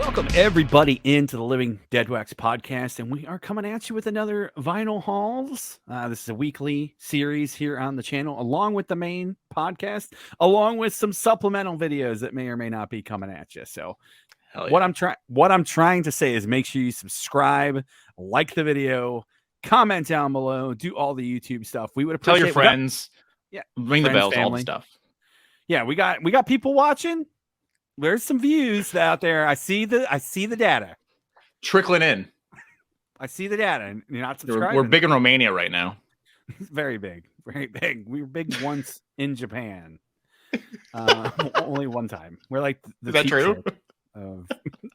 Welcome everybody into the Living Deadwax podcast, and we are coming at you with another Vinyl Hauls. This is a weekly series here on the channel, along with the main podcast, along with some supplemental videos that may or may not be coming at you. So, what I'm trying to say is make sure you subscribe, like the video, comment down below, do all the YouTube stuff. We would appreciate. Tell your friends, ring the bells, family. all the stuff. Yeah, we got people watching. There's some views out there. I see the data trickling in. I see the data, and you're not subscribing. We're big in Romania right now. Very big, very big. We were big once in Japan. Only one time. We're like the Is that true? No,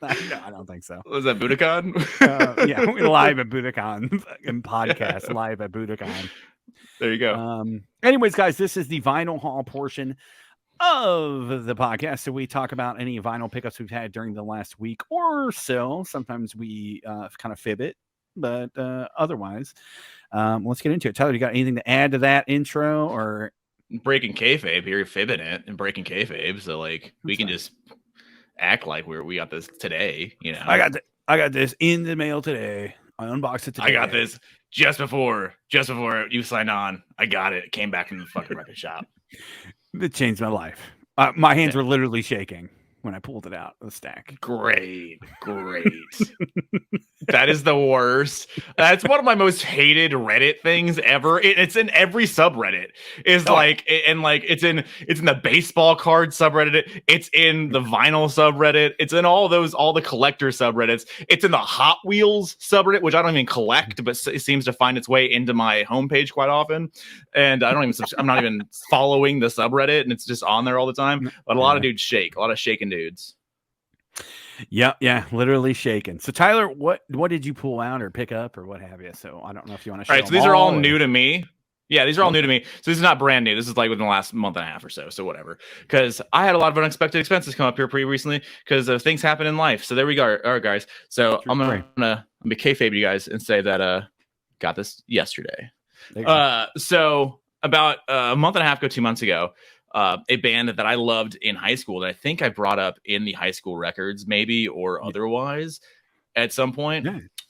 I don't think so. Was that Budokan? Yeah, we're live at Budokan and podcast live at Budokan. There you go. Anyways, guys, this is the vinyl haul portion of the podcast. So we talk about any vinyl pickups we've had during the last week or so. Sometimes we kind of fib it, but otherwise, let's get into it. Tyler, you got anything to add to that intro or breaking kayfabe? You're fibbing it and breaking kayfabe, so like we can just act like we got this today. You know, I got this in the mail today. I unboxed it today. I got this just before you signed on. I got it. It came back from the fucking record shop. It changed my life. My hands were literally shaking when I pulled it out of the stack. Great. That is the worst. That's one of my most hated Reddit things ever. It's in every subreddit. It's in the baseball card subreddit. It's in the vinyl subreddit. It's in all the collector subreddits. It's in the Hot Wheels subreddit, which I don't even collect, but it seems to find its way into my homepage quite often. And I'm not even following the subreddit, and it's just on there all the time. But a lot of dudes shake. A lot of shaking dudes. Yeah, literally shaking. So Tyler, what did you pull out or pick up or what have you? So I don't know if you want to share. All right, so these are all new to me. Yeah, these are all new to me. So this is not brand new. This is like within the last month and a half or so. So whatever. Because I had a lot of unexpected expenses come up here pretty recently because of things happen in life. So there we go. All right, guys. So I'm gonna be kayfabe you guys and say that got this yesterday. So about a month and a half ago, 2 months ago, a band that I loved in high school that I think I brought up in the high school records, maybe or otherwise at some point,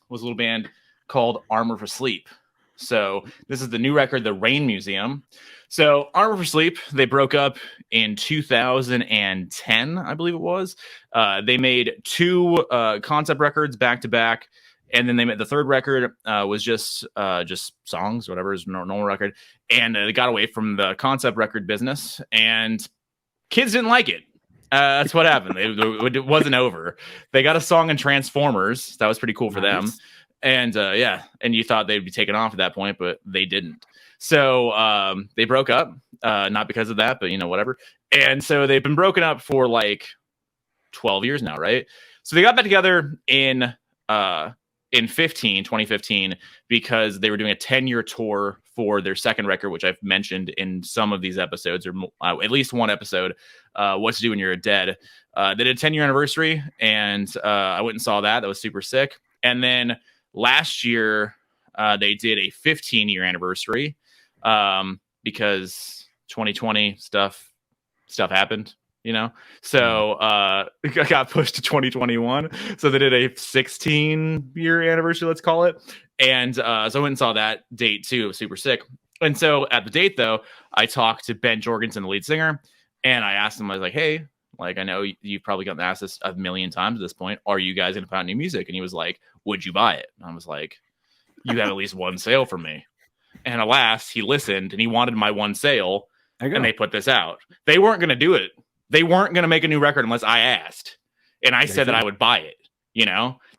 was a little band called Armor for Sleep. So this is the new record, The Rain Museum. So Armor for Sleep, they broke up in 2010, I believe it was. They made two concept records back to back. And then they made the third record was just songs, whatever is normal record. And they got away from the concept record business, and kids didn't like it. That's what happened. It wasn't over. They got a song in Transformers. That was pretty cool for them. And and you thought they'd be taken off at that point, but they didn't. So they broke up, not because of that, but whatever. And so they've been broken up for like 12 years now, right? So they got back together in 2015 because they were doing a 10-year tour for their second record, which I've mentioned in some of these episodes, or at least one episode, What to Do When You're Dead. They did a 10-year anniversary, and I went and saw that. That was super sick. And then last year, they did a 15-year anniversary because 2020 stuff happened. So it got pushed to 2021. So they did a 16-year anniversary, let's call it. And so I went and saw that date too. It was super sick. And so at the date, though, I talked to Ben Jorgensen, the lead singer, and I asked him, I was like, hey, like, I know you've probably gotten asked this a million times at this point. Are you guys going to put out new music? And he was like, would you buy it? And I was like, you have at least one sale from me. And alas, he listened and he wanted my one sale. And they put this out. They weren't going to do it. They weren't going to make a new record unless I asked. And I said that I would buy it.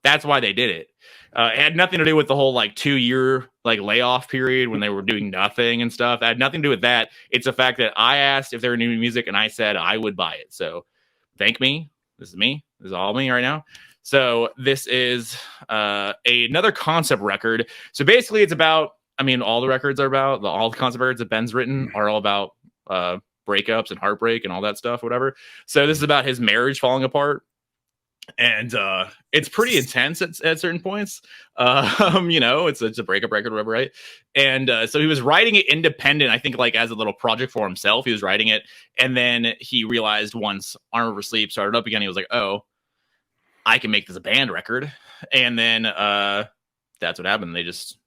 That's why they did it. It had nothing to do with the whole 2-year layoff period when they were doing nothing and stuff. It had nothing to do with that. It's the fact that I asked if there were new music and I said I would buy it. So thank me. This is me. This is all me right now. So this is another concept record. So basically it's about, all the records are about, all the concept records that Ben's written are all about breakups and heartbreak and all that stuff, whatever. So this is about his marriage falling apart. And it's pretty intense at certain points. It's a breakup record, whatever, right? And so he was writing it independent, I think, as a little project for himself. He was writing it, and then he realized once Armor for Sleep started up again, he was like, oh, I can make this a band record. And then that's what happened.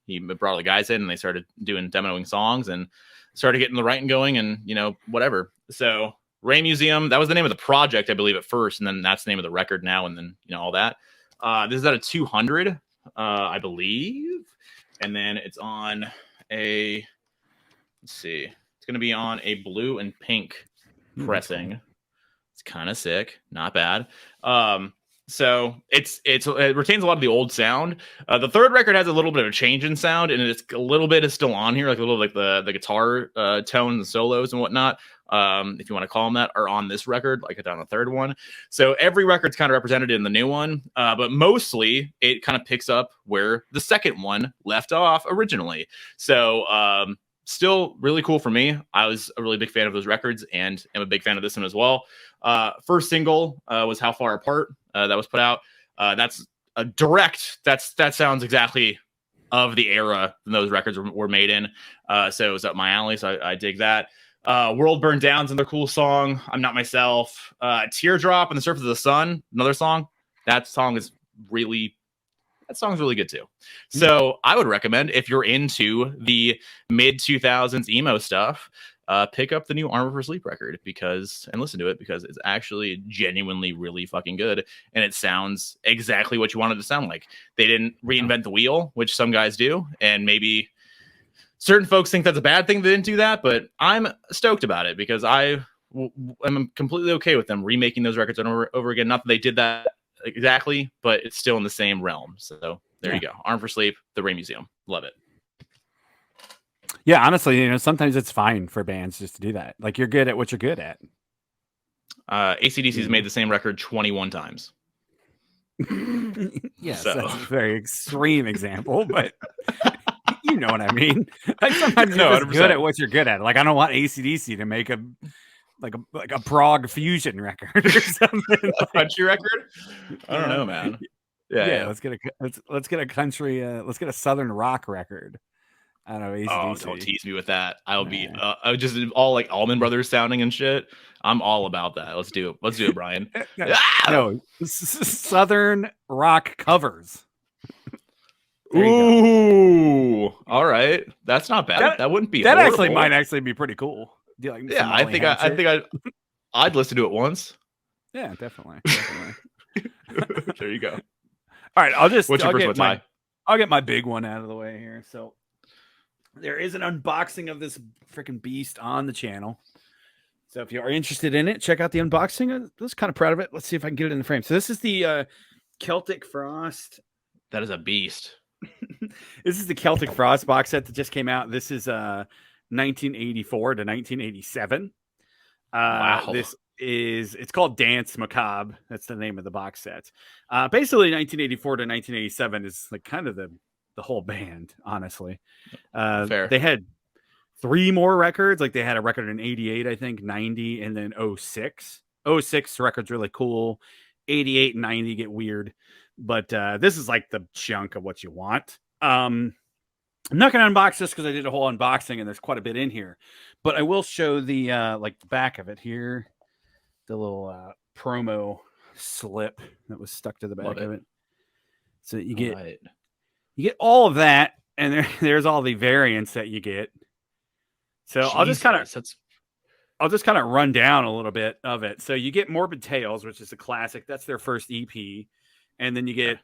He brought all the guys in and they started doing demoing songs and started getting the writing going and, whatever. So Ray Museum, that was the name of the project, I believe, at first. And then that's the name of the record now. And then, all that. This is at a 200, I believe. And then it's on let's see, it's going to be on a blue and pink pressing. Cool. It's kind of sick. Not bad. So it retains a lot of the old sound. The third record has a little bit of a change in sound, and it's a little bit is still on here, like a little like the guitar tones and solos and whatnot. If you want to call them that, are on this record, like it's on the third one. So every record's kind of represented in the new one, but mostly it kind of picks up where the second one left off originally. So still really cool for me. I was a really big fan of those records, and am a big fan of this one as well. First single was How Far Apart. That was put out. That's a direct. That sounds exactly of the era those records were made in. So it was up my alley. So I dig that. World Burned Down's another cool song. I'm Not Myself. Teardrop on the Surface of the Sun, another song. That song's really good too. So I would recommend, if you're into the mid 2000s emo stuff, pick up the new Armor for Sleep record and listen to it, because it's actually genuinely really fucking good. And it sounds exactly what you want it to sound like. They didn't reinvent the wheel, which some guys do. And maybe certain folks think that's a bad thing they didn't do that, but I'm stoked about it, because I'm completely okay with them remaking those records over again. Not that they did that exactly, but it's still in the same realm. So there you go. Arm for Sleep, the Ray Museum. Love it. Yeah, honestly, sometimes it's fine for bands just to do that. Like, you're good at what you're good at. AC/DC's made the same record 21 times. Yes, that's a very extreme example, but you know what I mean. Like, sometimes you're just good at what you're good at. Like, I don't want AC/DC to make a prog fusion record or something. A country record? I don't know, man. Yeah. Let's get a country. Let's get a southern rock record. I don't know. AC/DC. Oh, don't tease me with that. I'll be just all like Allman Brothers sounding and shit. I'm all about that. Let's do it, Brian. No, southern rock covers. Ooh, all right. That's not bad. That wouldn't be. That horrible. might actually be pretty cool. I think I'd listen to it once. Yeah, definitely. There you go. All right, I'll get my big one out of the way here. So there is an unboxing of this freaking beast on the channel. So if you are interested in it, check out the unboxing. I was kind of proud of it. Let's see if I can get it in the frame. So this is the Celtic Frost. That is a beast. This is the Celtic Frost box set that just came out. This is 1984 to 1987. Wow. It's called Dance Macabre. That's the name of the box set. Basically 1984 to 1987 is like kind of the whole band, honestly. Fair. They had 3 more records. Like, they had a record in 88, I think, 90, and then 06. 06 record's really cool. 88 and 90 get weird. But this is like the chunk of what you want. I'm not going to unbox this because I did a whole unboxing and there's quite a bit in here. But I will show the the back of it here. The little promo slip that was stuck to the back of it. So you get all of that, and there's all the variants that you get. So I'll just kind of run down a little bit of it. So you get Morbid Tales, which is a classic. That's their first EP. And then you get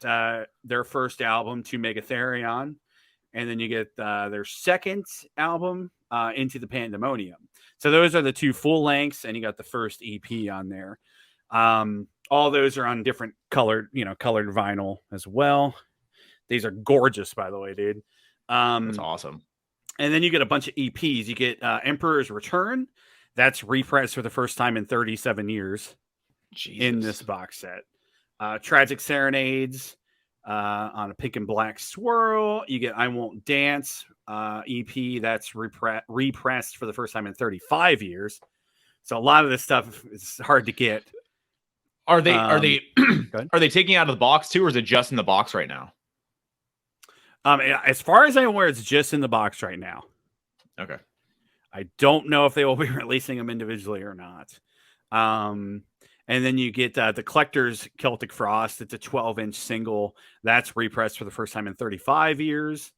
their first album, To Megatherion. And then you get their second album, Into the Pandemonium. So those are the 2 full lengths, and you got the first EP on there. All those are on different colored vinyl as well. These are gorgeous, by the way, dude. That's awesome. And then you get a bunch of EPs. You get Emperor's Return. That's repressed for the first time in 37 years in this box set. Tragic Serenades on a pink and black swirl. You get I Won't Dance EP. That's repressed for the first time in 35 years. So a lot of this stuff is hard to get. Are they taking it out of the box too, or is it just in the box right now? As far as I'm aware, it's just in the box right now. Okay. I don't know if they will be releasing them individually or not. And And then you get the Collector's Celtic Frost. It's a 12-inch single that's repressed for the first time in 35 years.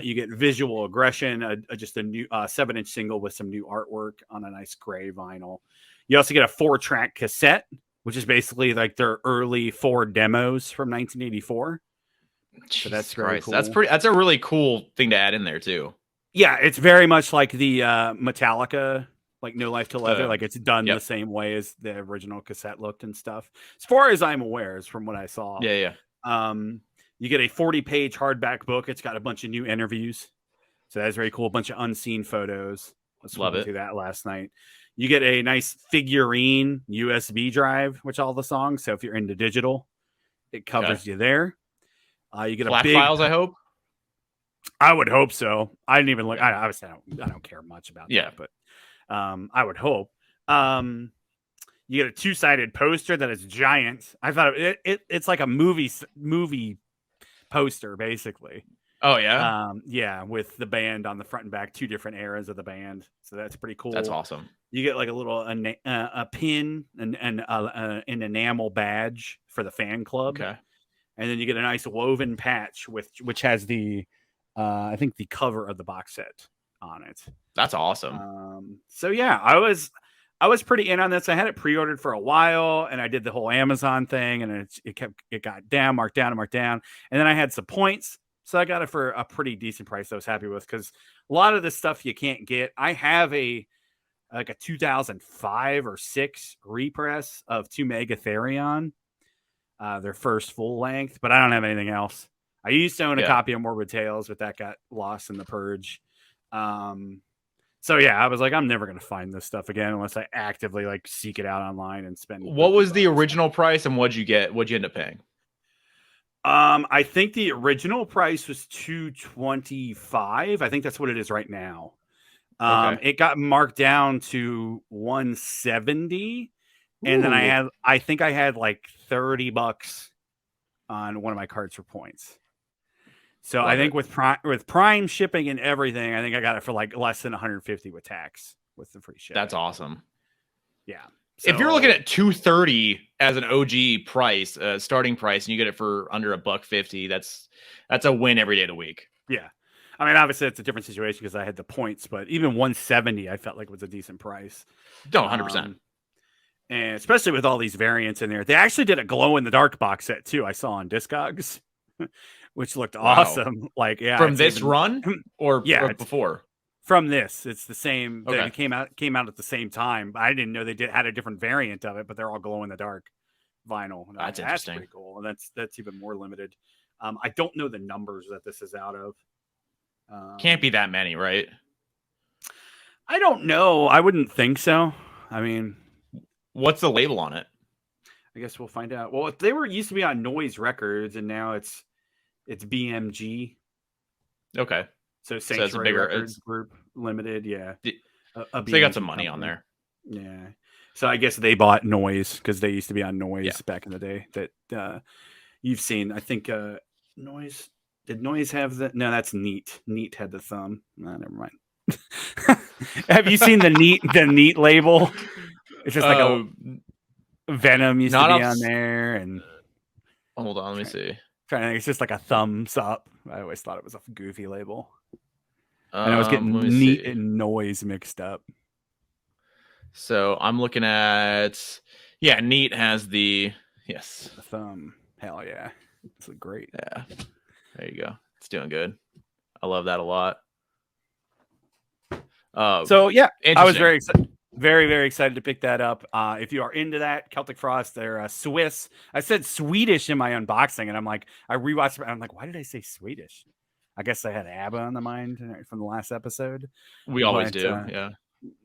You get Visual Aggression, just a new 7-inch single with some new artwork on a nice gray vinyl. You also get a 4-track cassette, which is basically like their early 4 demos from 1984. So that's very cool. That's a really cool thing to add in there too. Yeah, it's very much like the Metallica, like No Life to Leather. Like it's done the same way as the original cassette looked and stuff. As far as I'm aware, is from what I saw. Yeah. You get a 40-page hardback book. It's got a bunch of new interviews. So that's very cool. A bunch of unseen photos. Love it. Through that last night. You get a nice figurine USB drive, which all the songs. So if you're into digital, it covers you there. You get FLAC a big files, I hope. I would hope so. I didn't even look. I don't care much about that, but I would hope. You get a 2-sided poster that is giant. I thought it's like a movie poster, basically. Oh yeah, yeah, with the band on the front and back, 2 different eras of the band. So that's pretty cool. That's awesome. You get like a little a pin and an enamel badge for the fan club. Okay, and then you get a nice woven patch which has the I think the cover of the box set on it. That's awesome. So yeah, I was pretty in on this. I had it pre-ordered for a while, and I did the whole Amazon thing, and it got marked down, and then I had some points, so I got it for a pretty decent price. I was happy with, because a lot of this stuff you can't get. I have a 2005 or 6 repress of 2 Mega Therion, their first full length, but I don't have anything else. I used to own a copy of Morbid Tales, but that got lost in the purge. So yeah, I was like, I'm never going to find this stuff again unless I actively like seek it out online and spend. What was the original price, and what'd you get? What'd you end up paying? I think the original price was $225. I think that's what it is right now. It got marked down to $170, and then I think I had like $30 on one of my cards for points. So I think with Prime shipping and everything, I think I got it for like less than $150 with tax, with the free shipping. That's awesome. Yeah. So, if you're looking at $230 as an OG price, starting price, and you get it for under $150, that's a win every day of the week. Yeah. I mean, obviously it's a different situation because I had the points, but even $170 I felt like was a decent price. No, 100%. And especially with all these variants in there. They actually did a glow in the dark box set too, I saw on Discogs, which looked awesome. Like, yeah. From this run or before? From this. It's the same. Okay. It came out at the same time. I didn't know they had a different variant of it, but they're all glow in the dark vinyl. That's interesting. Pretty cool. And that's even more limited. I don't know the numbers that this is out of. Can't be that many, right? I don't know. I wouldn't think so. I mean, what's the label on it? I guess we'll find out. Well, they used to be on Noise Records, and now it's BMG. Okay. So Sanctuary Records Group Limited, yeah. So they got some money on there. Yeah. So I guess they bought Noise because they used to be on Noise back in the day. That you've seen. I think Noise. Did Noise have the? No, that's Neat. Neat had the thumb. No, never mind. Have you seen the Neat label? It's just like a Venom used to be on there, and hold on, let me see. It's just like a thumbs up. I always thought it was a goofy label. And I was getting Neat and Noise mixed up. So I'm looking at Neat has the thumb. Hell yeah, it's great. Yeah. There you go. It's doing good. I love that a lot. So yeah, I was very excited. Very, very excited to pick that up. If you are into that, Celtic Frost, they're Swiss. I said Swedish in my unboxing, and I rewatched it. I'm like, why did I say Swedish? I guess I had ABBA on the mind from the last episode. We always do,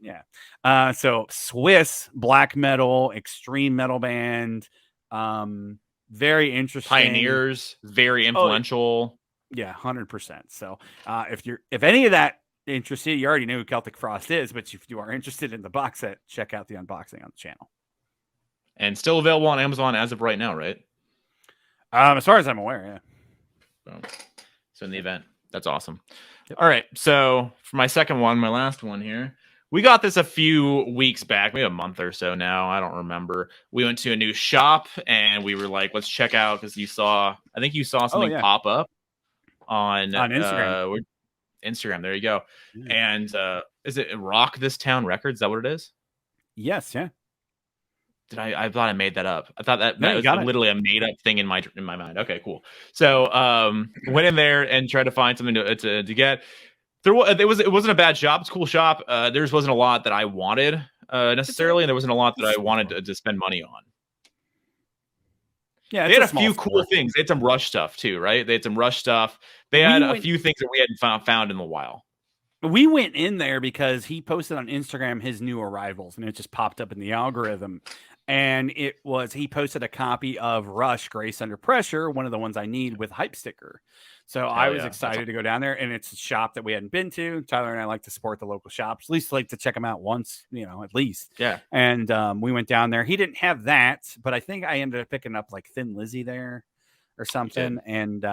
yeah. So Swiss black metal, extreme metal band. Very interesting. Pioneers, very influential. Yeah, 100%. So if any of that interests you, already know who Celtic Frost is, but if you are interested in the box set, check out the unboxing on the channel. And still available on Amazon as of right now, right? As far as I'm aware, yeah. So in the event, that's awesome. Yep. All right. So for my second one, my last one here, we got this a few weeks back, maybe a month or so now. I don't remember. We went to a new shop and we were like, let's check out because I think you saw something pop up on Instagram. Instagram. There you go. Yeah. And is it Rock This Town Records? Is that what it is? Yes. Yeah. I thought I made that up. I thought that was literally a made up thing in my mind. Okay, cool. So went in there and tried to find something to get. It wasn't a bad shop. It's a cool shop. There just wasn't a lot that I wanted necessarily, and there wasn't a lot that I wanted to spend money on. Yeah, they had a few cool things. They had some Rush stuff too, right? They had some Rush stuff. They had a few things that we hadn't found in a while. We went in there because he posted on Instagram his new arrivals, and it just popped up in the algorithm. And he posted a copy of Rush, Grace Under Pressure, one of the ones I need, with hype sticker. So I was excited to go down there, and it's a shop that we hadn't been to. Tyler and I like to support the local shops, at least like to check them out once, at least. Yeah. And we went down there. He didn't have that, but I think I ended up picking up like Thin Lizzy there or something. And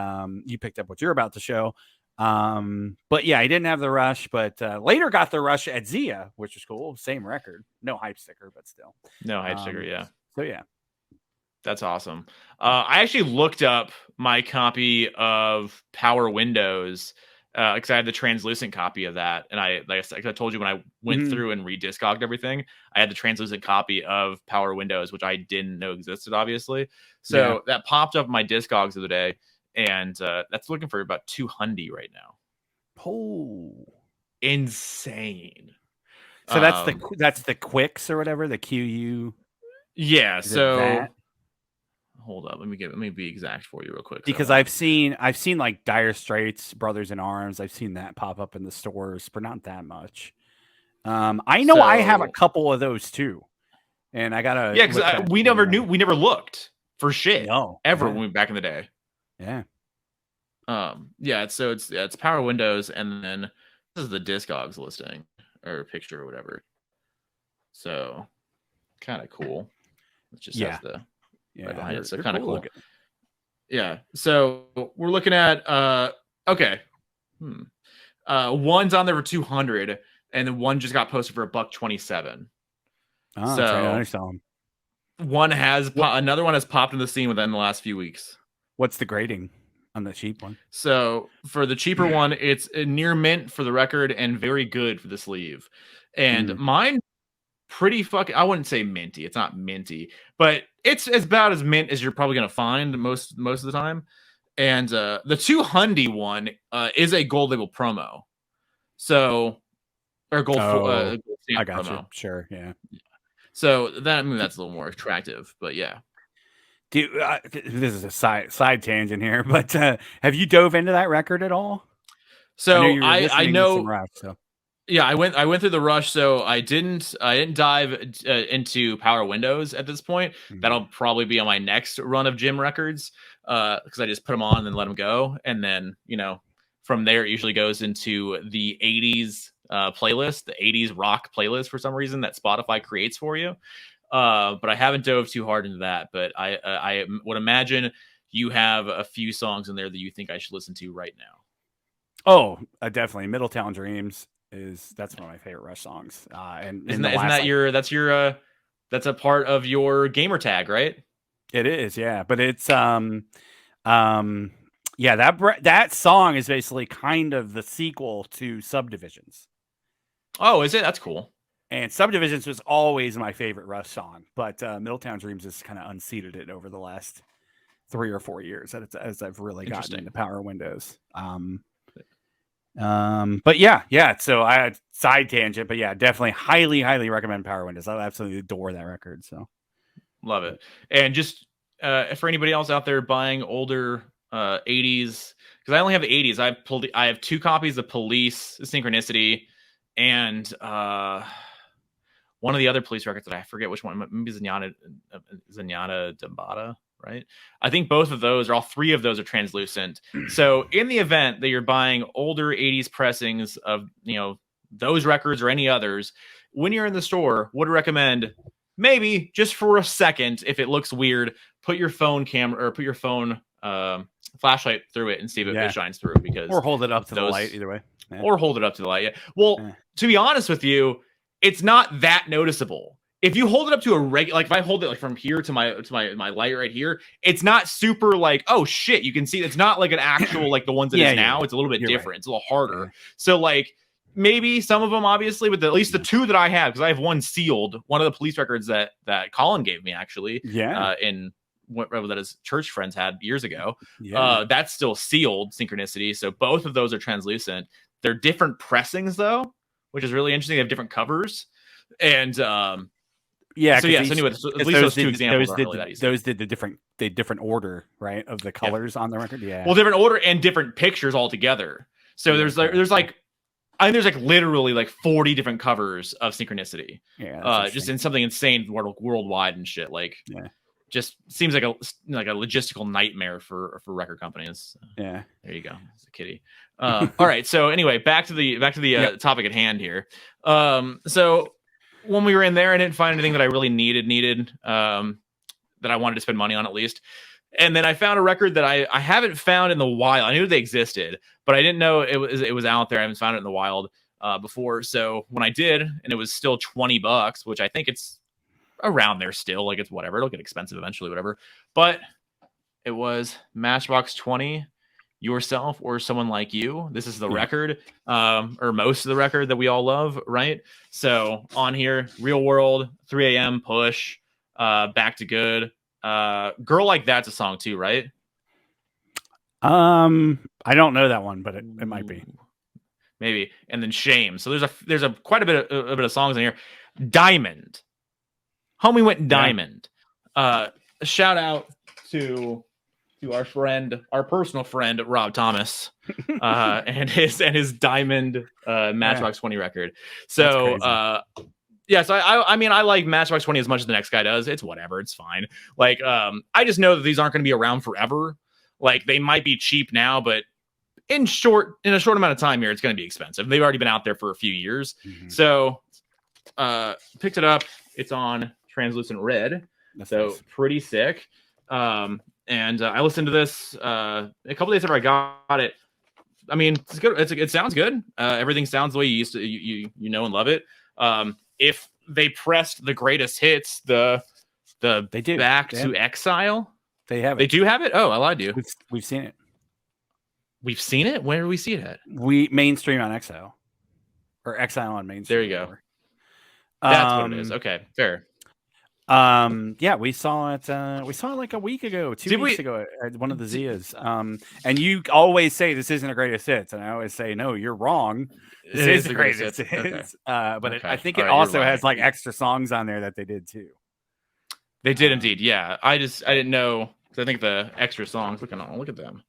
you picked up what you're about to show. But yeah, I didn't have the Rush, but later got the Rush at Zia, which was cool. Same record, no hype sticker, but still no hype sticker. Yeah. So yeah, that's awesome. I actually looked up my copy of Power Windows because I had the translucent copy of that, and like I told you when I went through and rediscogged everything, I had the translucent copy of Power Windows, which I didn't know existed, obviously. So that popped up in my Discogs the other day. And that's looking for about $200 right now. Oh, insane! So that's the Quicks or whatever, the QU. Yeah. So hold up, let me be exact for you real quick. Because I've seen like Dire Straits, Brothers in Arms. I've seen that pop up in the stores, but not that much. I know I have a couple of those too, and I gotta because we never looked for shit ever when we back in the day. Yeah. It's Power Windows, and then this is the Discogs listing or picture or whatever. So kind of cool. It just has the right behind it. So kind of cool. Yeah. So we're looking at okay. One's on there for 200, and then one just got posted for $127. Oh, so I saw them. Another one has popped in the scene within the last few weeks. What's the grading on the cheap one? So for the cheaper one, it's near mint for the record and very good for the sleeve. And mine pretty fucking, I wouldn't say minty. It's not minty, but it's about as mint as you're probably going to find most of the time. And the 200 one is a gold label promo. So, or gold, gold I got promo. You. Sure. Yeah. So that's a little more attractive, but yeah. Dude, this is a side tangent here, but have you dove into that record at all? So I know. Rush, so. Yeah, I went through the Rush, so I didn't dive into Power Windows at this point. That'll probably be on my next run of gym records because I just put them on and then let them go, and then from there it usually goes into the 80s playlist, the 80s rock playlist for some reason that Spotify creates for you. But I haven't dove too hard into that. But I would imagine you have a few songs in there that you think I should listen to right now. Oh, definitely. Middletown Dreams that's one of my favorite Rush songs. And that's a part of your gamer tag, right? It is, yeah. But it's that song is basically kind of the sequel to Subdivisions. Oh, is it? That's cool. And Subdivisions was always my favorite Rush song, but Middletown Dreams has kind of unseated it over the last 3 or 4 years as I've really gotten into Power Windows. But yeah. So I had side tangent, but yeah, definitely highly recommend Power Windows. I absolutely adore that record. So love it. And just for anybody else out there buying older 80s, because I only have the 80s. I have 2 copies of Police, Synchronicity, and one of the other Police records that I forget which one, maybe Zenyatta Dambada, right? I think both of those, or all 3 of those, are translucent. So in the event that you're buying older 80s pressings of those records or any others, when you're in the store, would recommend maybe just for a second, if it looks weird, put your phone camera or put your phone flashlight through it and see if it shines through, because or hold it up to the light, either way. Or hold it up to the light. Yeah. Well, to be honest with you, it's not that noticeable. If you hold it up to a regular, like if I hold it like from here to my light right here, it's not super like, oh shit, you can see it's not like an actual like the ones that is now. It's a little bit different. Right. It's a little harder. Yeah. So like maybe some of them obviously, but at least the two that I have, because I have one sealed, one of the Police records that Colin gave me actually. Yeah. In whatever that his church friends had years ago. Yeah. That's still sealed Synchronicity. So both of those are translucent. They're different pressings though, which is really interesting. They have different covers. And yeah. So yeah. So anyway, so at least those two examples aren't really that easy. Those did the different order, right, of the colors on the record. Yeah. Well, different order and different pictures altogether. So there's like I mean, there's like literally like 40 different covers of Synchronicity. Yeah. Just in something insane worldwide and shit. Like just seems like a logistical nightmare for record companies. Yeah. There you go. It's a kitty. All right. So anyway, back to the topic at hand here. So when we were in there, I didn't find anything that I really needed that I wanted to spend money on at least. And then I found a record that I haven't found in the wild. I knew they existed, but I didn't know it was out there. I haven't found it in the wild before. So when I did, and it was still $20, which I think it's around there still, like it's whatever. It'll get expensive eventually, whatever. But it was Matchbox 20, Yourself or Someone Like You. This is the record, or most of the record that we all love, right? So on here, Real World, 3 a.m., Push, Back to Good. Girl Like That's a song too, right? I don't know that one, but it might be. Maybe. And then Shame. So there's a quite a bit of songs in here. Diamond. Homie went Diamond. Shout out to our personal friend Rob Thomas, and his Diamond Matchbox 20 record. So so I mean I like Matchbox 20 as much as the next guy does. It's whatever, it's fine. Like I just know that these aren't going to be around forever. Like they might be cheap now, but in a short amount of time here, it's going to be expensive. They've already been out there for a few years. Mm-hmm. So picked it up. It's on translucent red. That's nice. Pretty sick. And I listened to this a couple days after I got it. I mean, it's good. It sounds good. Everything sounds the way you used to, you know and love it. If they pressed the greatest hits, they do Back to Exile. They have it. They do have it. Oh, I lied to you. We've seen it. We've seen it. Where do we see it at? We mainstream on Exile, or Exile on mainstream. There you go. That's what it is. Okay, fair. Yeah, we saw it like a week ago, 2 weeks ago at one of the Zias. And you always say this isn't a greatest hits, and I always say no, you're wrong. This is the greatest hits. Okay. But okay. I think it also has like extra songs on there that they did too. They did indeed, yeah. I didn't know, because I think the extra songs. Look at them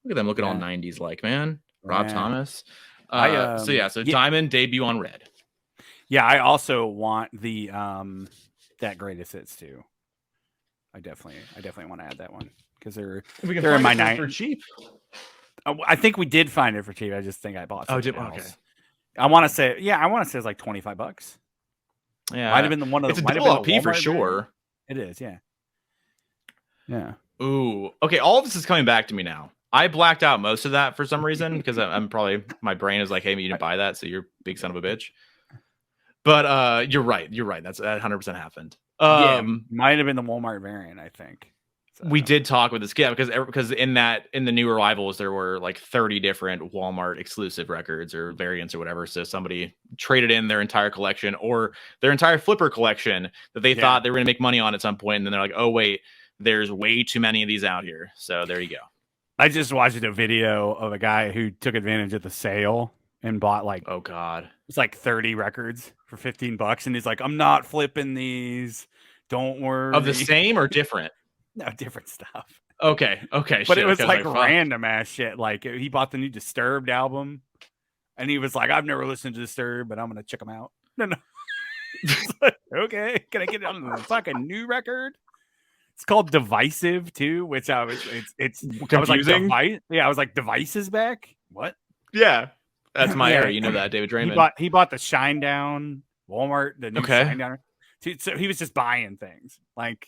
looking all 90s like, man. Rob Thomas. So Diamond debut on Red. Yeah, I also want the that greatest hits too. I definitely want to add that one because they're in my night for cheap. I think we did find it for cheap. I just think I bought. Okay. I want to say it's like $25. Yeah, might have been one of the. It's a double LP for sure. It is, yeah. Yeah. Ooh. Okay. All of this is coming back to me now. I blacked out most of that for some reason because I'm probably, my brain is like, hey, you didn't buy that, so you're a big son of a bitch. But you're right. That 100% happened. Might have been the Walmart variant, I think. So. We did talk with this because in the new arrivals there were like 30 different Walmart exclusive records or variants or whatever. So somebody traded in their entire collection or their entire flipper collection that they thought they were going to make money on at some point, and then they're like, oh wait, there's way too many of these out here. So there you go. I just watched a video of a guy who took advantage of the sale and bought like, oh god, it's like 30 records for $15, and he's like, I'm not flipping these. Don't worry. Of the same or different? No, different stuff. Okay. But it was like random ass shit. Like he bought the new Disturbed album, and he was like, I've never listened to Disturbed, but I'm gonna check them out. No. Like, okay, can I get it on the fucking new record? It's called Divisive too, which I was confusing. I was like, Device is back. What? Yeah, that's my area. You know that, David Draymond. He bought the Shinedown Walmart, the new Shinedown. So he was just buying things. Like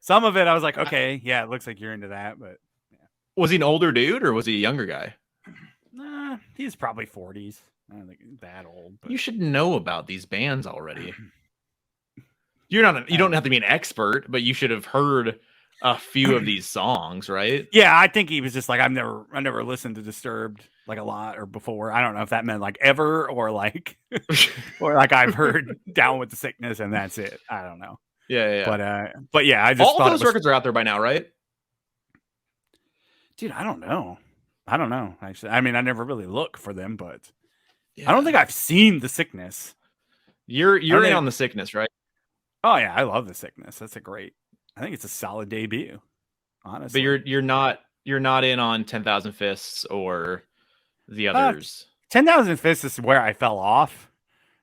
some of it, I was like, okay, yeah, it looks like you're into that. But yeah. Was he an older dude or was he a younger guy? Nah, he was probably 40s. I don't think that old. But... You should know about these bands already. You don't have to be an expert, but you should have heard a few of these songs, right? Yeah, I think he was just like, I never listened to Disturbed like a lot or before. I don't know if that meant like ever or like or like I've heard Down with the Sickness and that's it. I don't know. Yeah. But yeah, I just all thought those records are out there by now, right? Dude, I don't know. Actually, I mean, I never really look for them, but I don't think I've seen The Sickness. You're in on The Sickness, right? Oh yeah, I love The Sickness. I think it's a solid debut, honestly. But you're not in on 10,000 Fists or the others. 10,000 Fists is where I fell off.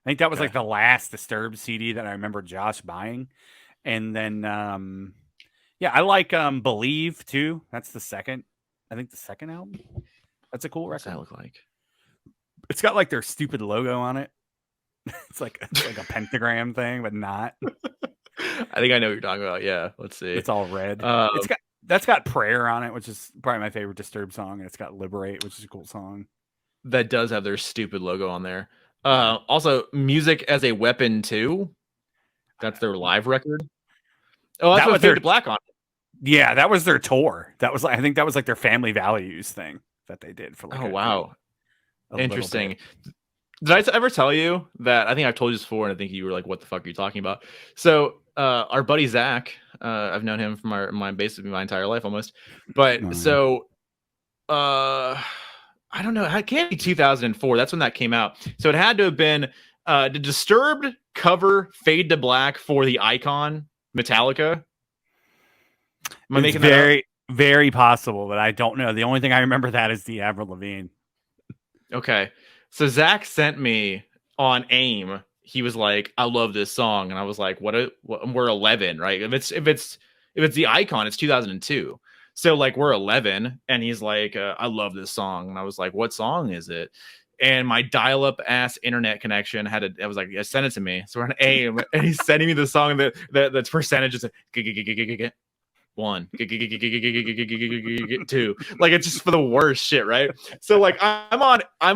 I think that was like the last Disturbed CD that I remember Josh buying. And then I like Believe too. That's the second album. That's a cool record. What's that look like? It's got like their stupid logo on it. It's like a pentagram thing, but not. I think I know what you're talking about. Yeah, let's see. It's all red. That's got Prayer on it, which is probably my favorite Disturbed song, and it's got Liberate, which is a cool song. That does have their stupid logo on there. Also, Music as a Weapon 2. That's their live record. Oh, that's what Fade to Black on it. Yeah, that was their tour. I think that was like their Family Values thing that they did for like wow. Interesting. Did I ever tell you that? I think I've told you this before, and I think you were like, what the fuck are you talking about? So our buddy Zach, I've known him from basically my entire life almost. But I don't know. It can't be 2004. That's when that came out. So it had to have been the Disturbed cover Fade to Black for the Icon Metallica. Am I making that up? Very possible, but I don't know. The only thing I remember that is the Avril Lavigne. Okay. So Zach sent me on AIM. He was like, I love this song. And I was like, what we're 11, right? If it's the Icon, it's 2002. So like we're 11 and he's like, I love this song. And I was like, what song is it? And my dial-up ass internet connection I was like, yeah, send it to me. So we're on AIM and he's sending me the song that's percentages. One, 2, like it's just for the worst shit, right? So like I'm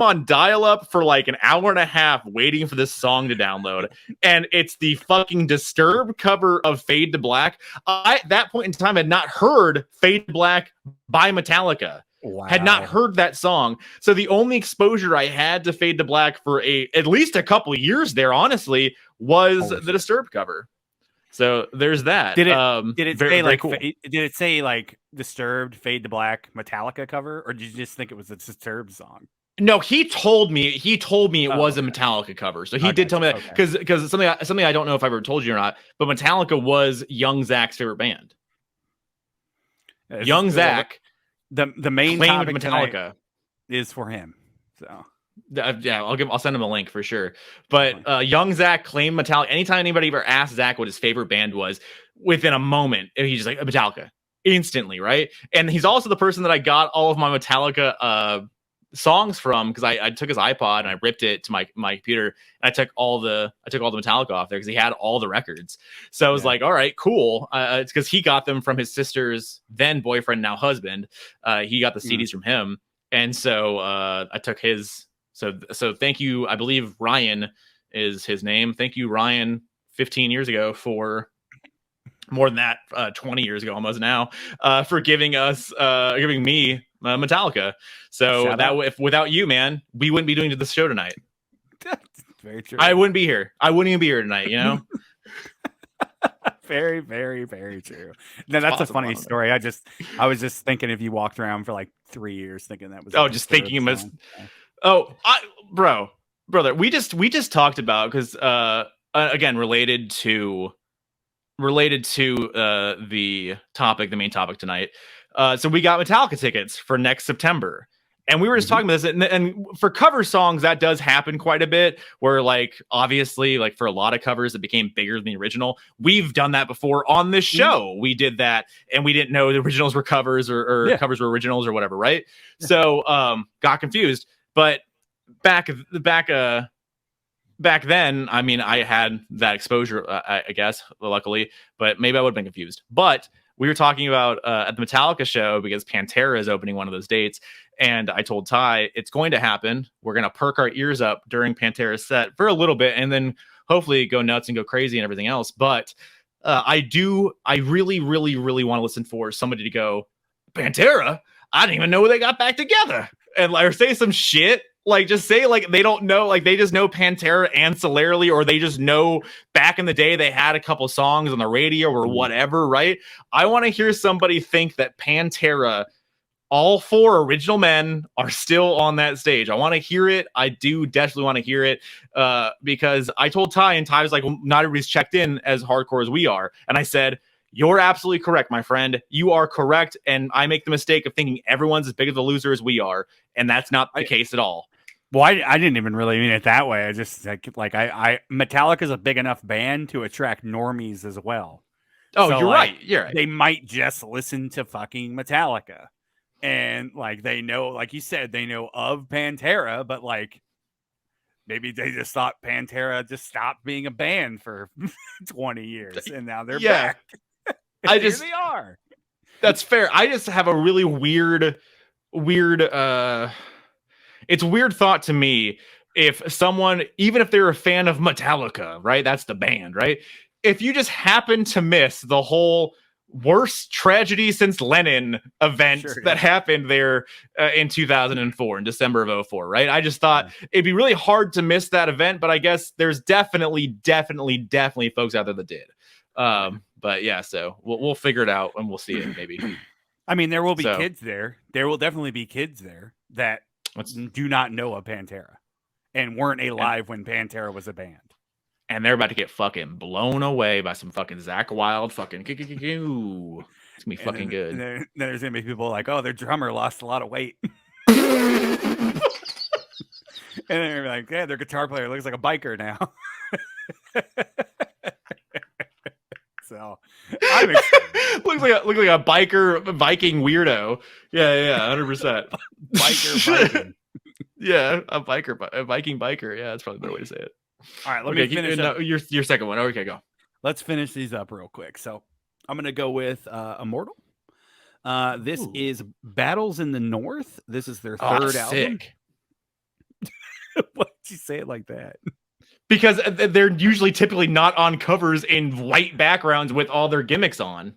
on dial-up for like an hour and a half waiting for this song to download, and it's the fucking Disturbed cover of Fade to Black. I at that point in time had not heard Fade to Black by Metallica. Wow. Had not heard that song. So the only exposure I had to Fade to Black for at least a couple of years there, honestly, was the Disturbed cover. So there's that. Did it say like cool. Did it say like Disturbed Fade to Black Metallica cover, or did you just think it was a Disturbed song? No, he told me it was a Metallica cover. So he did tell me that because something I don't know if I ever told you or not, but Metallica was young Zach's favorite band. Young Zach, the main topic Metallica is for him. So. Yeah, I'll send him a link for sure. But young Zach claimed Metallica. Anytime anybody ever asked Zach what his favorite band was, within a moment, he's just like Metallica instantly, right? And he's also the person that I got all of my Metallica songs from, because I took his iPod and I ripped it to my computer and I took all the Metallica off there because he had all the records. So I was like, all right, cool. It's because he got them from his sister's then boyfriend, now husband. He got the CDs from him, and so I took his. So thank you. I believe Ryan is his name. Thank you, Ryan, 15 years ago for more than that, 20 years ago almost now, for giving me Metallica. So if without you, man, we wouldn't be doing this show tonight. Very true. I wouldn't be here. I wouldn't even be here tonight, you know? Very, very, very true. No, that's a funny story. I was just thinking if you walked around for like 3 years thinking that was. Oh, just thinking it was. Oh, brother, we just talked about, because again, related to the main topic tonight. So we got Metallica tickets for next September, and we were just talking about this. And for cover songs, that does happen quite a bit. Where like obviously, like for a lot of covers that became bigger than the original, we've done that before on this show. We did that, and we didn't know the originals were covers or covers were originals or whatever, right? Yeah. So got confused. But back then, I mean, I had that exposure, I guess, luckily, but maybe I would have been confused. But we were talking about at the Metallica show, because Pantera is opening one of those dates, And I told Ty, it's going to happen. We're going to perk our ears up during Pantera's set for a little bit, and then hopefully go nuts and go crazy and everything else. But I really, really, really want to listen for somebody to go, Pantera? I didn't even know they got back together. And or say some shit. Like, just say, like, they don't know, like, they just know Pantera ancillarily, or they just know back in the day they had a couple songs on the radio or whatever, right? I want to hear somebody think that Pantera, all 4 original men, are still on that stage. I want to hear it. I do definitely want to hear it, because I told Ty, and Ty was like, well, not everybody's checked in as hardcore as we are. And I said, you're absolutely correct, my friend. You are correct. And I make the mistake of thinking everyone's as big of a loser as we are. And that's not the case at all. Well, I didn't even really mean it that way. I just like I Metallica's a big enough band to attract normies as well. Oh, so, you're like, right. You're right. They might just listen to fucking Metallica. And like they know, like you said, they know of Pantera, but like maybe they just thought Pantera just stopped being a band for 20 years and now they're back. Here they are. That's fair. I just have a really weird it's a weird thought to me if someone, even if they're a fan of Metallica, right? That's the band, right? If you just happen to miss the whole worst tragedy since Lennon event that happened there in 2004, in December of 2004, right? I just thought it'd be really hard to miss that event, but I guess there's definitely folks out there that did. But yeah, so we'll figure it out and we'll see it maybe. I mean, there will be kids there. There will definitely be kids there that do not know of Pantera and weren't alive when Pantera was a band. And they're about to get fucking blown away by some fucking Zakk Wylde fucking. It's gonna be fucking good. And there's gonna be people like, oh, their drummer lost a lot of weight. And they're like, yeah, their guitar player looks like a biker now. So I'm excited. looks like a Viking weirdo. Yeah, 100%. Biker. Yeah, a Viking biker. Yeah, that's probably the better way to say it. All right, let me finish up. Your second one. Okay, go. Let's finish these up real quick. So I'm gonna go with Immortal. This is Battles in the North. This is their third album. Why'd you say it like that? Because they're usually typically not on covers in white backgrounds with all their gimmicks on.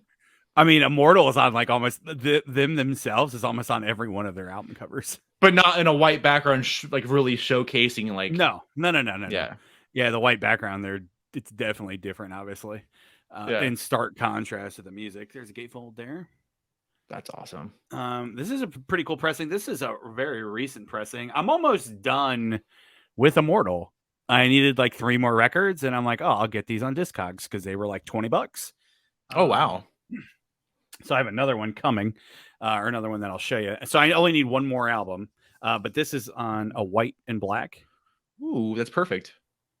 I mean, Immortal is on like almost them themselves is almost on every one of their album covers, but not in a white background, like really showcasing like. No. Yeah, the white background there, it's definitely different, obviously, in stark contrast to the music. There's a gatefold there. That's awesome. This is a pretty cool pressing. This is a very recent pressing. I'm almost done with Immortal. I needed like 3 more records, and I'm like, oh, I'll get these on Discogs because they were like $20. Oh, wow. So I have another one coming, or another one that I'll show you. So I only need 1 more album, but this is on a white and black. Ooh, that's perfect.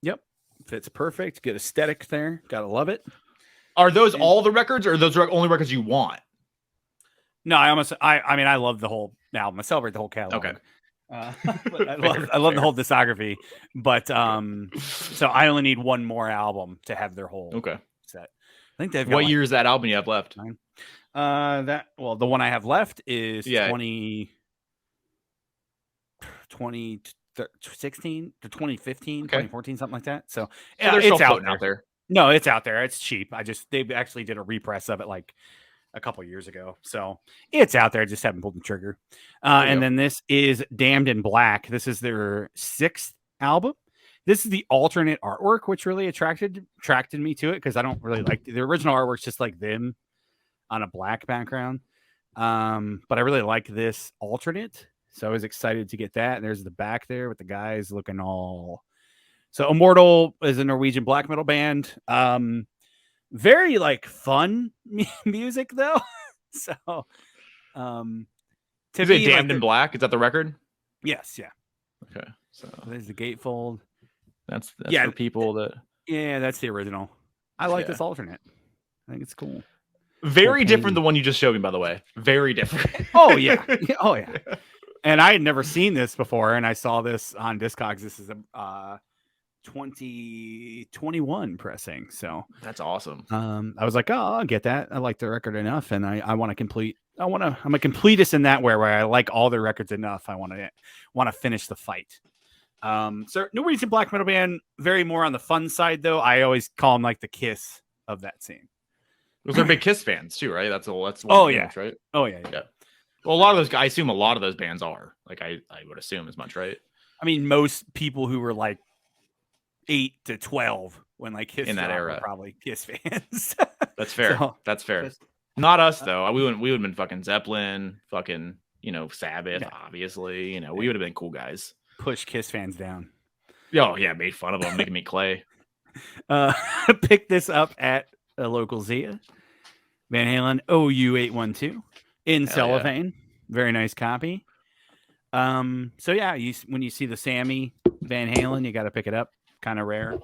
Yep. Fits perfect. Good aesthetic there. Gotta love it. Are those all the records, or are those only records you want? No, I mean, I love the whole album. I celebrate the whole catalog. Okay. I love the whole discography, but so I only need 1 more album to have their whole set. I think they've got what year is that album you have left? The one I have left is 2016 to 2015, 2014, something like that. So yeah, it's out there. No, it's out there. It's cheap. They actually did a repress of it like a couple years ago. So it's out there. Just haven't pulled the trigger. And then this is Damned in Black. This is their 6th album. This is the alternate artwork, which really attracted me to it because I don't really like the original artwork's just like them on a black background. But I really like this alternate. So I was excited to get that. And there's the back there with the guys looking all. So Immortal is a Norwegian black metal band. Very like fun music though. So is it Damned in Black? Is that the record? Yes, yeah. Okay. So there's the gatefold. That's for people that that's the original. I like this alternate. I think it's cool. Very different than the one you just showed me, by the way. Very different. Oh yeah. Oh yeah. And I had never seen this before, and I saw this on Discogs. This is a 2021 pressing. So that's awesome. I was like, oh, I'll get that. I like the record enough, and I want a complete I'm a completist in that where I like all their records enough. I want to finish the fight. So No Reason Black Metal Band, very more on the fun side though. I always call them like the Kiss of that scene. Those are big Kiss fans too, right? That's one yeah, right? Oh yeah. Well, a lot of those guys, I assume a lot of those bands are. Like I would assume as much, right? I mean, most people who were like 8 to 12 when like Kiss in that era were probably Kiss fans. That's fair. So, That's fair. Not us though. We would have been fucking Zeppelin, fucking Sabbath, obviously. We would have been cool guys. Push Kiss fans down. Oh yeah, made fun of them, making me Clay. Pick this up at a local Zia. Van Halen OU812 in cellophane. Very nice copy. So yeah, when you see the Sammy Van Halen, you got to pick it up. Kind of rare.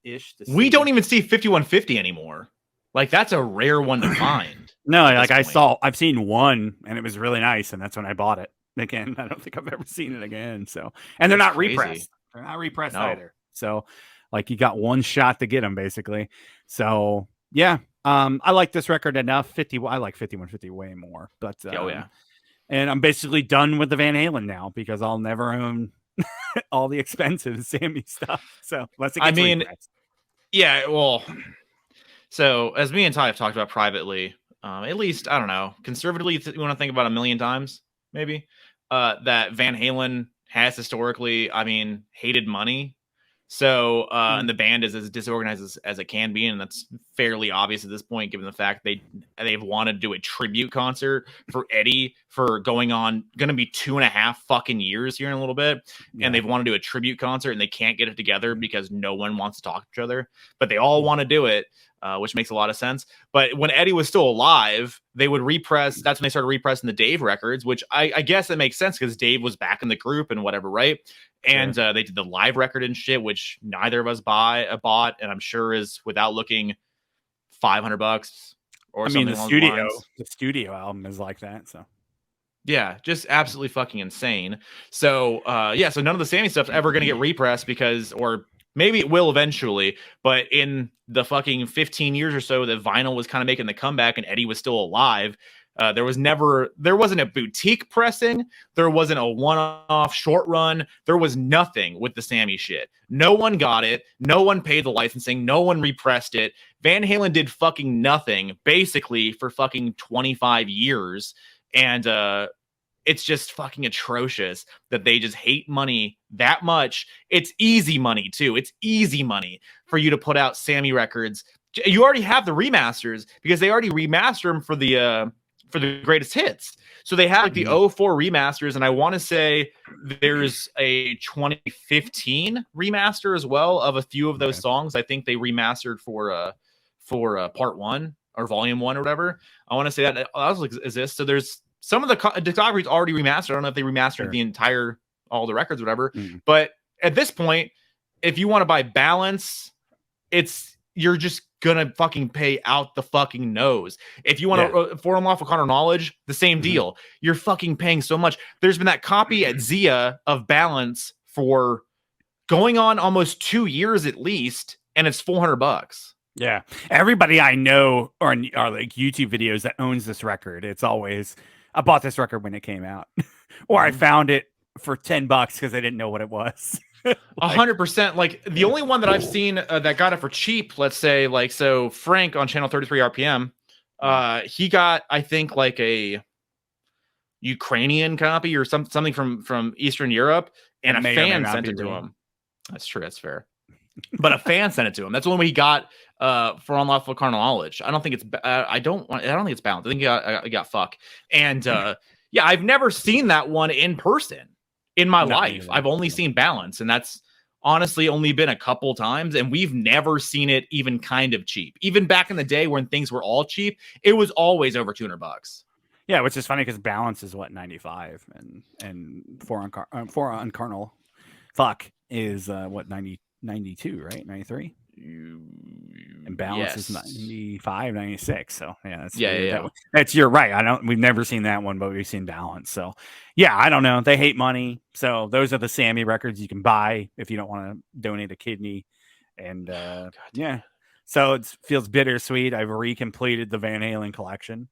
Ish. We don't even see 5150 anymore. Like that's a rare one to find. No, like I've seen one and it was really nice, and that's when I bought it. Again, I don't think I've ever seen it again. So, and they're not repressed. They're not repressed either. So, like you got one shot to get them basically. So, yeah. I like this record enough. I like 5150 way more. But and I'm basically done with the Van Halen now because I'll never own all the expensive Sammy stuff. So unless it gets repressed. Yeah, well, so as me and Ty have talked about privately, at least I don't know, conservatively, you want to think about a million times, maybe, that Van Halen has historically, hated money. So, and the band is as disorganized as it can be, and that's fairly obvious at this point, given the fact they've wanted to do a tribute concert for Eddie for going to be 2.5 fucking years here in a little bit, and they've wanted to do a tribute concert, and they can't get it together because no one wants to talk to each other, but they all want to do it, which makes a lot of sense. But when Eddie was still alive, they would repress. That's when they started repressing the Dave records, which I guess it makes sense because Dave was back in the group and whatever, right? And they did the live record and shit, which neither of us bought, and I'm sure is without looking $500 or something. The studio album is like that. So yeah, just absolutely fucking insane. So so none of the Sammy stuff's ever gonna get repressed or maybe it will eventually, but in the fucking 15 years or so that vinyl was kind of making the comeback and Eddie was still alive, there wasn't a boutique pressing. There wasn't a one-off short run. There was nothing with the Sammy shit. No one got it. No one paid the licensing. No one repressed it. Van Halen did fucking nothing basically for fucking 25 years. And it's just fucking atrocious that they just hate money that much. It's easy money too. It's easy money for you to put out Sammy records. You already have the remasters because they already remastered them for the greatest hits. So they have like the 04 remasters, and I want to say there's a 2015 remaster as well of a few of those songs. I think they remastered for part 1 or volume 1 or whatever. I want to say that also exists. So there's some of the discographies already remastered. I don't know if they remastered all the records, whatever. But at this point, if you want to buy Balance, you're just gonna fucking pay out the fucking nose. If you want to For Unlawful Carnal Knowledge, the same deal. You're fucking paying so much. There's been that copy at Zia of Balance for going on almost 2 years at least, and it's $400. Yeah, everybody I know are like YouTube videos that owns this record. It's always, I bought this record when it came out, or I found it for $10 because I didn't know what it was. 100%. Like the only one that I've seen that got it for cheap, let's say, like, so Frank on channel 33 RPM, he got, I think, like a Ukrainian copy or something from Eastern Europe, and a fan sent it to him. That's true. That's fair. But a fan sent it to him. That's the one where he got For Unlawful Carnal Knowledge. I don't think it's I don't think it's Balance. I think he got fuck. And I've never seen that one in person in my life. I've only seen Balance, and that's honestly only been a couple times, and we've never seen it even kind of cheap. Even back in the day when things were all cheap, it was always over $200. Yeah, which is funny because Balance is what, 95, and For on Carnal Fuck is what, 92, right? 93. And Balance is 95, 96. So yeah, that's you're right. We've never seen that one, but we've seen Balance. So yeah, I don't know. They hate money. So those are the Sammy records you can buy if you don't want to donate a kidney. And so it feels bittersweet. I've recompleted the Van Halen collection.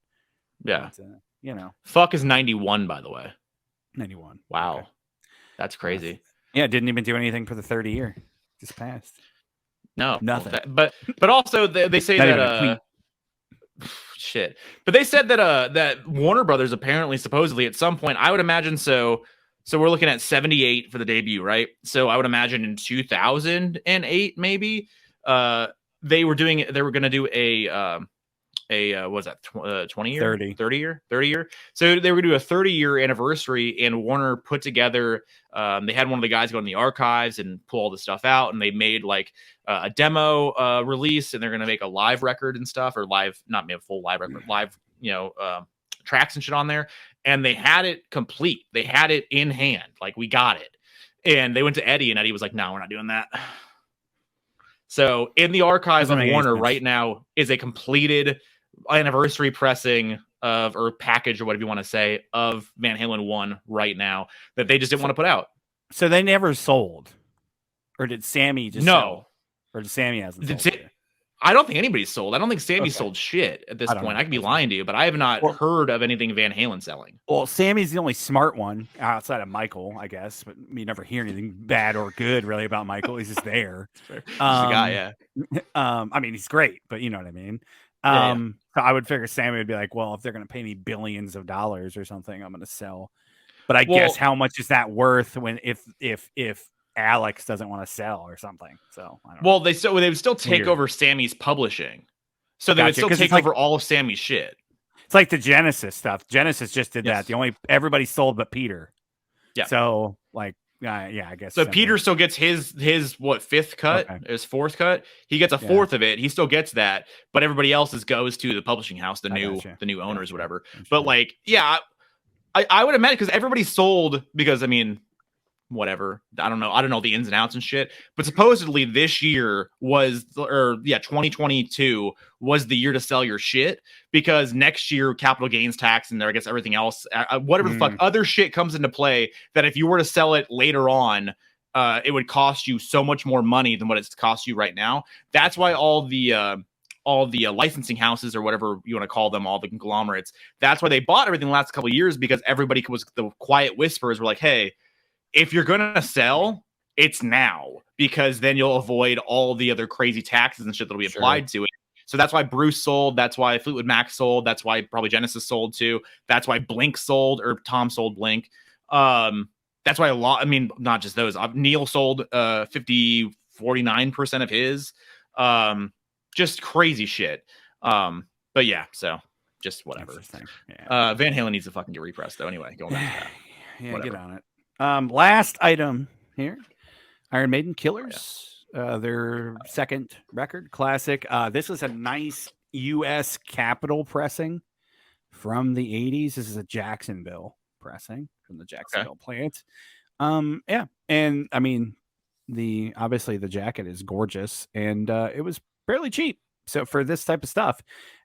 Yeah. But, Fuck is 91, by the way. 91. Wow. Okay. That's crazy. Yeah, didn't even do anything for the 30 year. Just passed. No. Nothing. But also they say Not that shit. But they said that Warner Brothers apparently supposedly at some point, I would imagine so we're looking at 78 for the debut, right? So I would imagine in 2008 maybe they were going to do a what was that 20 year 30 year, so they were going to do a 30-year anniversary, and Warner put together they had one of the guys go in the archives and pull all the stuff out, and they made like a demo release, and they're going to make a live record and stuff, or not a full live record, live tracks and shit on there, and they had it complete, they had it in hand, like we got it, and they went to Eddie, and Eddie was like, no, we're not doing that. So in the archives of Warner right now is a completed anniversary pressing of, or package, or whatever you want to say, of Van Halen 1 right now that they just didn't want to put out. So they never sold, or did Sammy just sell? Or did Sammy hasn't sold? I don't think anybody's sold. I don't think Sammy sold shit at this point. I could be lying to you, but I have not heard of anything Van Halen selling. Well, Sammy's the only smart one outside of Michael, I guess, but you never hear anything bad or good really about Michael. He's just there. He's the guy, yeah. I mean, he's great, but you know what I mean. So I would figure Sammy would be like, well, if they're going to pay me billions of dollars or something, I'm going to sell. But I guess how much is that worth when if Alex doesn't want to sell or something? So I don't know. They would still take over Sammy's publishing, so they would still take over all of Sammy's shit. It's like the Genesis stuff. Genesis just did that. Everybody sold but Peter. Yeah. So like. Yeah, I guess. So Peter still gets his fifth cut, his fourth cut. He gets a fourth of it. He still gets that, but everybody else's goes to the publishing house, the new owners, whatever. But like, yeah, I would imagine, because everybody sold, because I mean, whatever. I don't know the ins and outs and shit. But supposedly this year 2022 was the year to sell your shit, because next year capital gains tax and I guess everything else, whatever the fuck other shit comes into play, that if you were to sell it later on, it would cost you so much more money than what it's cost you right now. That's why all the licensing houses, or whatever you want to call them, all the conglomerates, that's why they bought everything the last couple of years, because everybody the quiet whispers were like, hey, if you're going to sell, it's now, because then you'll avoid all the other crazy taxes and shit that'll be applied to it. So that's why Bruce sold. That's why Fleetwood Mac sold. That's why probably Genesis sold too. That's why Blink sold, or Tom sold Blink. That's why not just those. Neil sold 49% of his. Just crazy shit. But yeah, so just whatever. Yeah. Van Halen needs to fucking get repressed though. Anyway, going back to that. Yeah, whatever. Get on it. Last item here, Iron Maiden Killers, their second record, classic. This is a nice U.S. Capitol pressing from the 80s. This is a Jacksonville pressing from the Jacksonville plant. Yeah, and I mean, obviously the jacket is gorgeous, and it was fairly cheap. So for this type of stuff,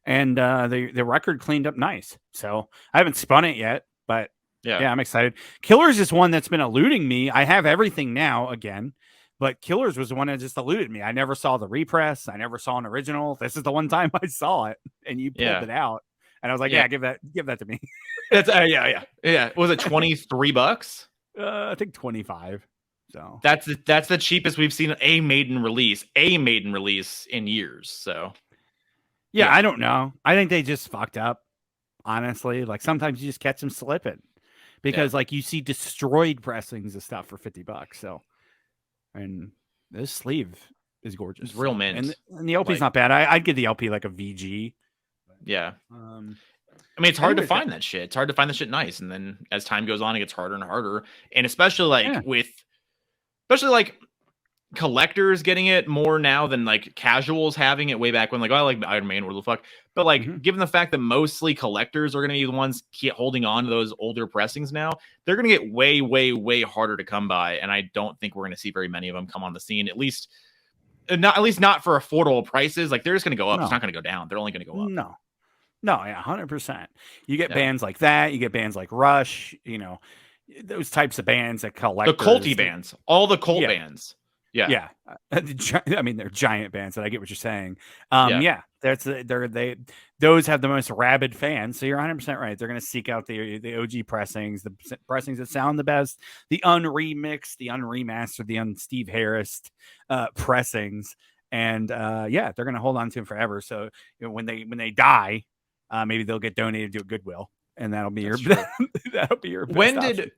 and the record cleaned up nice. So I haven't spun it yet, but. Yeah, I'm excited. Killers is one that's been eluding me. I have everything now again, but Killers was the one that just eluded me. I never saw the repress. I never saw an original. This is the one time I saw it, and you pulled it out, and I was like, "Yeah, give that to me." That's yeah. Was it $23? I think 25. So that's the cheapest we've seen a Maiden release in years. So yeah, I don't know. I think they just fucked up. Honestly, like sometimes you just catch them slipping. Because like you see destroyed pressings of stuff for $50. So, and this sleeve is gorgeous. It's real mint. And the LP's not bad. I'd give the LP like a VG. Yeah. I mean, it's hard to find that shit. It's hard to find that shit nice. And then as time goes on, it gets harder and harder. And especially like collectors getting it more now than like casuals having it way back when, like, oh, I like Iron Maiden, what the fuck. But like, given the fact that mostly collectors are going to be the ones holding on to those older pressings now, they're going to get way, way, way harder to come by. And I don't think we're going to see very many of them come on the scene, at least not for affordable prices. Like, they're just going to go up. No. It's not going to go down. They're only going to go up. No, yeah, 100%. You get bands like that. You get bands like Rush, those types of bands that collect. The culty bands, all the cult bands. Yeah. I mean, they're giant bands, and I get what you're saying. Yeah, those have the most rabid fans. So you're 100% right. They're going to seek out the OG pressings, the pressings that sound the best, the unremixed, the unremastered, the Steve Harris pressings, and they're going to hold on to them forever. So when they die, maybe they'll get donated to a Goodwill, and that'll be your best option.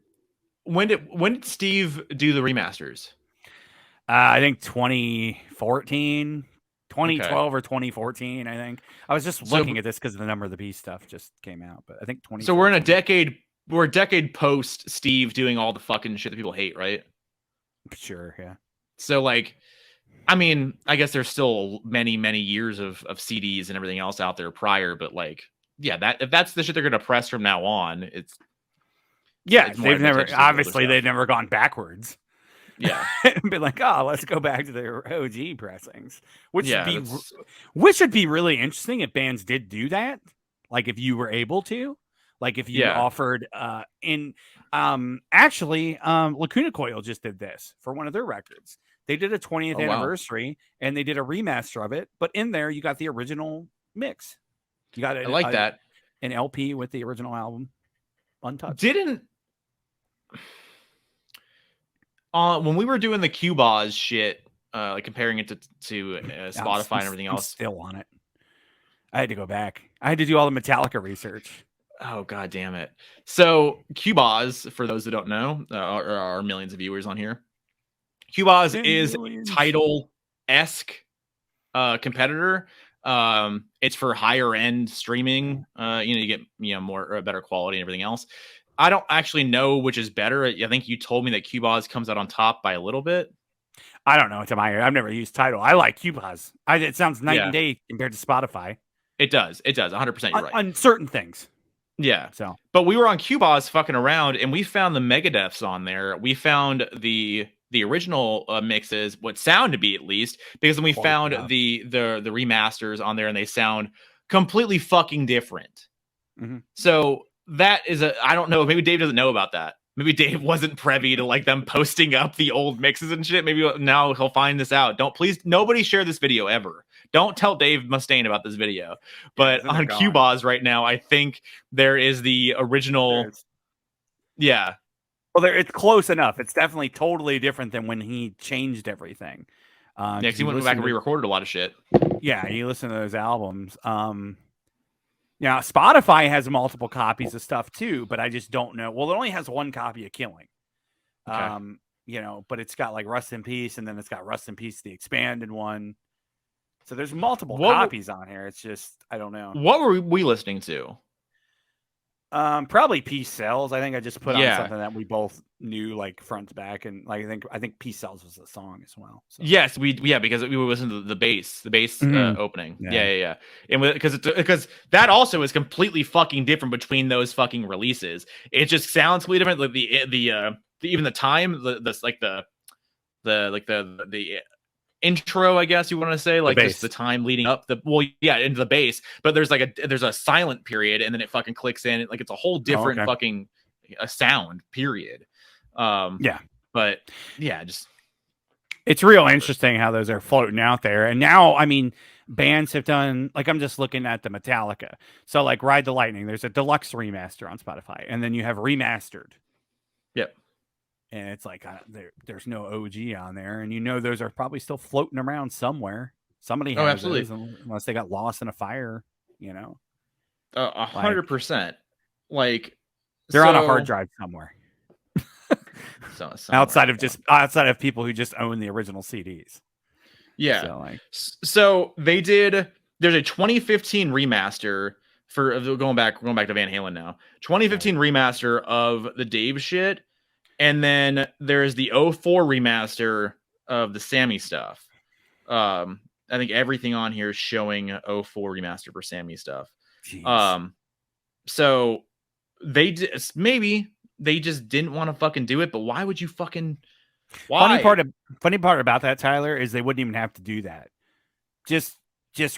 When did Steve do the remasters? I think 2014, 2012 or 2014. I think I was just looking at this because the Number of the Beast stuff just came out, but I think 20. So we're in a decade. We're a decade post Steve doing all the fucking shit that people hate, right? Sure, yeah. So like, I mean, I guess there's still many years of CDs and everything else out there prior, but like, yeah, if that's the shit they're gonna press from now on, it's they've never gone backwards. Yeah, and be like, oh, let's go back to their OG pressings, which would be really interesting if bands did do that. Like if you were able to, like if you offered Lacuna Coil just did this for one of their records. They did a 20th anniversary and they did a remaster of it, but in there you got the original mix. You got that an LP with the original album untouched. When we were doing the Q-Boz shit, like comparing it to Spotify and everything else, still on it. I had to go back. I had to do all the Metallica research. Oh god damn it! So Q-Boz, for those that don't know, are millions of viewers on here. Q-Boz is Tidal-esque competitor. It's for higher end streaming. You get more better quality and everything else. I don't actually know which is better. I think you told me that Q-Boz comes out on top by a little bit. I don't know. I've never used Tidal. I like Q-Boz. It sounds night and day compared to Spotify. It does. 100%. You're right. On certain things. Yeah. But we were on Q-Boz fucking around, and we found the Megadeths on there. We found the original mixes, what sound to be at least, because then we found the remasters on there, and they sound completely fucking different. Mm-hmm. So that is I don't know. Maybe Dave doesn't know about that. Maybe Dave wasn't privy to like them posting up the old mixes and shit. Maybe now he'll find this out. Nobody share this video ever. Don't tell Dave Mustaine about this video. But on Q-Boz right now, I think there is the original. Yeah. Well, it's close enough. It's definitely totally different than when he changed everything. Because he went back and re-recorded a lot of shit. Yeah, you listen to those albums. Now, Spotify has multiple copies of stuff too, but I just don't know. Well, it only has one copy of Killing. Okay. But it's got like Rust in Peace, and then it's got Rust in Peace, the expanded one. So there's multiple copies on here. It's just, I don't know. What were we listening to? Probably Peace Sells. I think I just put on something that we both knew like front to back, and like I think Peace Sells was a song as well. So. Yes, because we were listening to the bass opening. Yeah. And because that also is completely fucking different between those fucking releases. It just sounds completely different. Like the even the time, the intro, I guess you want to say, like just the time leading up into the bass, but there's a silent period, and then it fucking clicks in, like it's a whole different fucking sound period. But yeah, just it's real interesting how those are floating out there. And now, I mean, bands have done, like, I'm just looking at the Metallica. So like Ride the Lightning, there's a deluxe remaster on Spotify, and then you have remastered. Yep. And it's like there's no OG on there, and those are probably still floating around somewhere. Somebody has absolutely those, unless they got lost in a fire, 100%. Like they're on a hard drive somewhere. outside of people who just own the original CDs. Yeah. So they did. There's a 2015 remaster for going back to Van Halen now. 2015 remaster of the Dave shit. And then there's the 04 remaster of the Sammy stuff. I think everything on here is showing 04 remaster for Sammy stuff. Jeez. So maybe they just didn't want to fucking do it, but why would you fucking... Why? Funny part about that, Tyler, is they wouldn't even have to do that. Just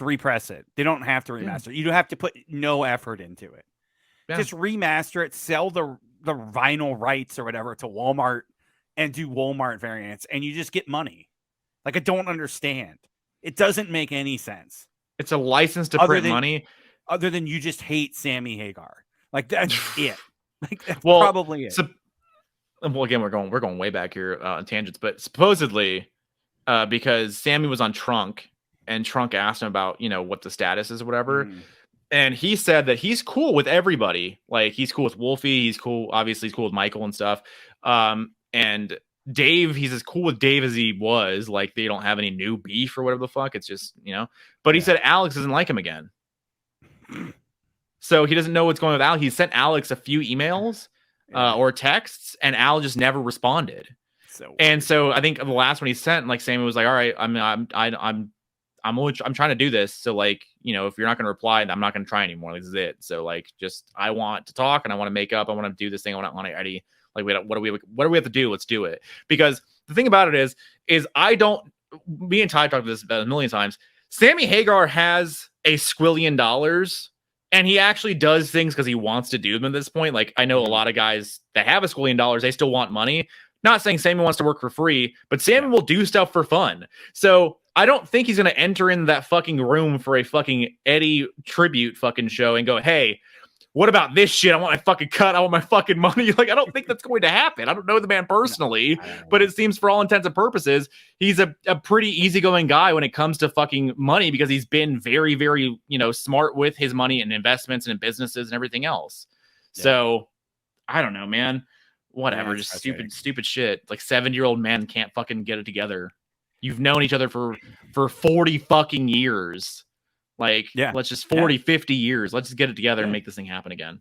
repress it. They don't have to remaster. You don't have to put no effort into it. Just remaster it, sell the vinyl rights or whatever to Walmart, and do Walmart variants, and you just get money. Like, I don't understand. It doesn't make any sense. It's a license to Other print than money. other than you just hate Sammy Hagar. Like that's it. Like that's Well, probably it. well, again, we're going way back here on tangents, but supposedly, because Sammy was on Trunk, and Trunk asked him about what the status is or whatever, and he said that he's cool with everybody. Like he's cool with Wolfie, he's cool. Obviously, he's cool with Michael and stuff. And Dave, he's as cool with Dave as he was. Like they don't have any new beef or whatever the fuck. It's just But he said Alex doesn't like him again. So he doesn't know what's going on with Al. He sent Alex a few emails or texts, and Al just never responded. So I think the last one he sent, like Sammy was like, "All right, I'm trying to do this. So like, if you're not going to reply, I'm not going to try anymore. This is it. So like, just I want to talk and I want to make up. I want to do this thing. I want to Eddie. Like, what do we have to do? Let's do it. Because the thing about it is I don't. Me and Ty talked about this a million times. Sammy Hagar has $1 squillion. And he actually does things because he wants to do them at this point. Like, I know a lot of guys that have $1 squillion, they still want money. Not saying Sammy wants to work for free, but Sammy will do stuff for fun. So I don't think he's going to enter in that fucking room for a fucking Eddie tribute fucking show and go, hey, what about this shit? I want my fucking cut. I want my fucking money. Like, I don't think that's going to happen. I don't know the man personally, but it seems for all intents and purposes, he's a pretty easygoing guy when it comes to fucking money because he's been very, very, smart with his money and investments and in businesses and everything else. Yeah. So I don't know, man. Whatever. Just stupid shit. Like 70-year-old men can't fucking get it together. You've known each other for 40 fucking years. Like, let's just 40, 50 years. Let's just get it together and make this thing happen again.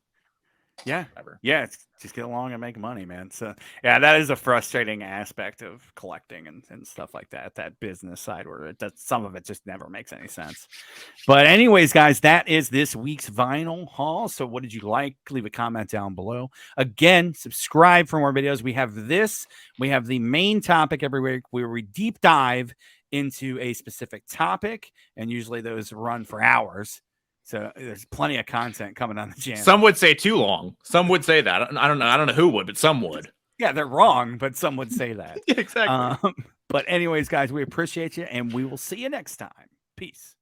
Yeah. Whatever. Yeah. Just get along and make money, man. So, yeah, that is a frustrating aspect of collecting and stuff like that. That business side where some of it just never makes any sense. But anyways, guys, that is this week's vinyl haul. So what did you like? Leave a comment down below. Again, subscribe for more videos. We have the main topic every week where we deep dive into a specific topic, and usually those run for hours. So there's plenty of content coming on the channel. Some would say too long. Some would say that. I don't know who would, but some would. Yeah, they're wrong, but some would say that. Yeah, exactly. But anyways, guys, we appreciate you, and we will see you next time. Peace.